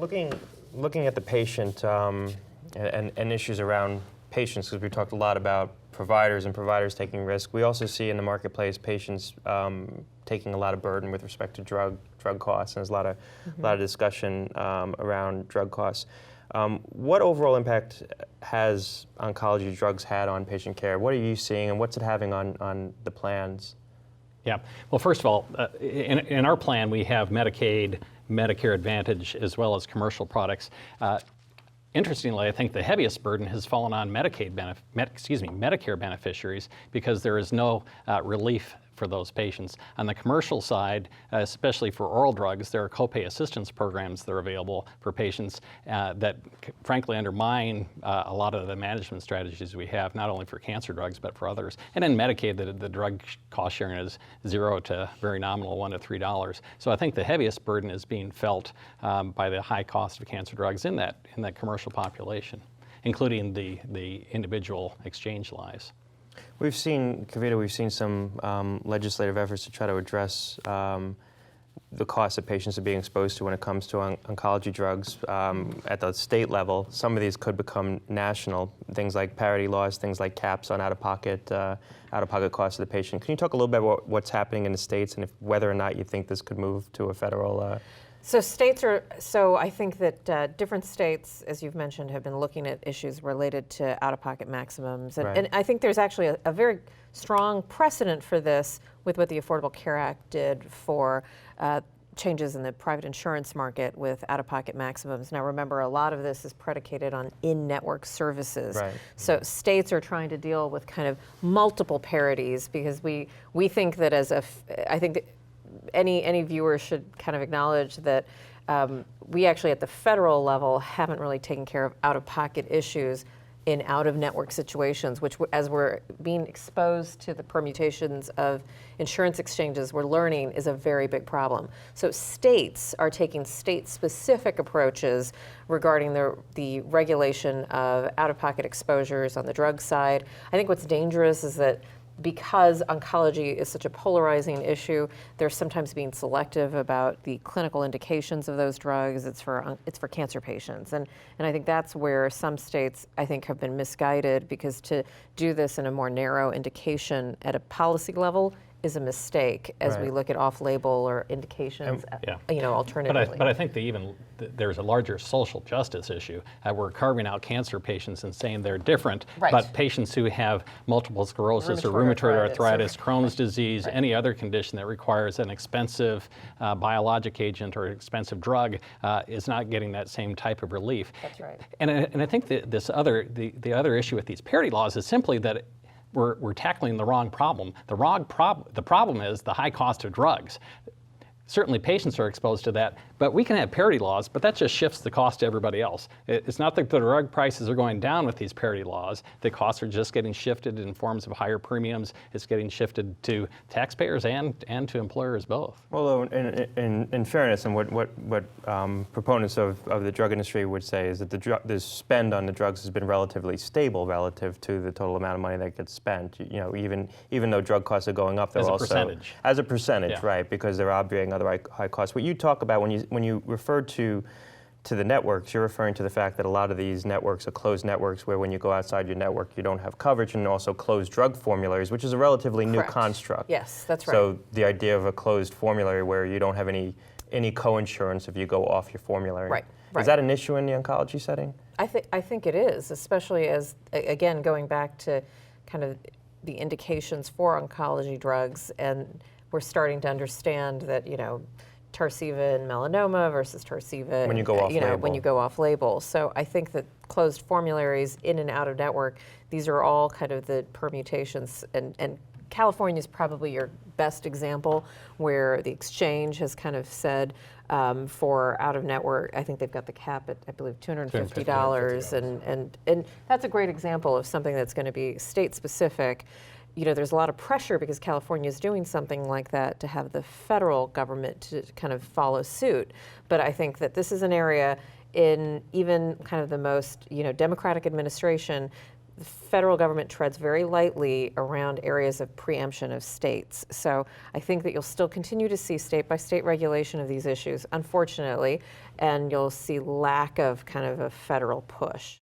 Looking at the patient and issues around patients, because we talked a lot about providers and providers taking risk, we also see in the marketplace patients taking a lot of burden with respect to drug costs, and there's a lot of discussion around drug costs. What overall impact has oncology drugs had on patient care? What are you seeing, and what's it having on the plans? Yeah. Well, first of all, in our plan, we have Medicaid, Medicare Advantage, as well as commercial products. Interestingly, I think the heaviest burden has fallen on Medicare beneficiaries, because there is no relief for those patients. On the commercial side, especially for oral drugs, there are copay assistance programs that are available for patients that frankly undermine a lot of the management strategies we have, not only for cancer drugs, but for others. And in Medicaid, the drug cost sharing is $0 to very nominal, $1 to $3. So I think the heaviest burden is being felt by the high cost of cancer drugs in that commercial population, including the individual exchange lives. We've seen, Kavita, some legislative efforts to try to address the cost that patients are being exposed to when it comes to oncology drugs at the state level. Some of these could become national, things like parity laws, things like caps on out-of-pocket costs of the patient. Can you talk a little bit about what's happening in the states, and whether or not you think this could move to a federal? So I think that different states, as you've mentioned, have been looking at issues related to out-of-pocket maximums. And I think there's actually a very strong precedent for this with what the Affordable Care Act did for changes in the private insurance market with out-of-pocket maximums. Now remember, a lot of this is predicated on in-network services. Right. So states are trying to deal with kind of multiple parities, because we think that I think that any viewer should kind of acknowledge that we actually at the federal level haven't really taken care of out-of-pocket issues in out-of-network situations, which as we're being exposed to the permutations of insurance exchanges, we're learning is a very big problem. So states are taking state-specific approaches regarding the regulation of out-of-pocket exposures on the drug side. I think what's dangerous is that because oncology is such a polarizing issue, they're sometimes being selective about the clinical indications of those drugs. It's for cancer patients, and I think that's where some states, I think, have been misguided, because to do this in a more narrow indication at a policy level is a mistake as we look at off-label or indications, alternatively. But I think there's a larger social justice issue. We're carving out cancer patients and saying they're different, but patients who have multiple sclerosis or rheumatoid arthritis, Crohn's disease, any other condition that requires an expensive biologic agent or expensive drug is not getting that same type of relief. That's right. And I think the other issue with these parity laws is simply that we're tackling the wrong problem. The problem is the high cost of drugs. Certainly patients are exposed to that, but we can have parity laws, but that just shifts the cost to everybody else. It's not that the drug prices are going down with these parity laws. The costs are just getting shifted in forms of higher premiums. It's getting shifted to taxpayers and to employers both. Although in fairness, and what proponents of the drug industry would say is that the spend on the drugs has been relatively stable relative to the total amount of money that gets spent. Even though drug costs are going up, they're also as a percentage, right? Because they're obviating other high costs. What you talk about when you refer to the networks, you're referring to the fact that a lot of these networks are closed networks, where when you go outside your network, you don't have coverage, and also closed drug formularies, which is a relatively new construct. Yes, that's right. So the idea of a closed formulary where you don't have any co-insurance if you go off your formulary. Right. Is that an issue in the oncology setting? I think it is, especially as, again, going back to kind of the indications for oncology drugs, and we're starting to understand that, Tarceva in melanoma versus Tarceva when you go off label. When you go off label. So I think that closed formularies in and out of network, these are all kind of the permutations, and California is probably your best example, where the exchange has kind of said for out of network, I think they've got the cap at, I believe, $250, and that's a great example of something that's going to be state specific. There's a lot of pressure, because California is doing something like that, to have the federal government to kind of follow suit. But I think that this is an area in even kind of the most, Democratic administration, the federal government treads very lightly around areas of preemption of states. So I think that you'll still continue to see state-by-state regulation of these issues, unfortunately, and you'll see lack of kind of a federal push.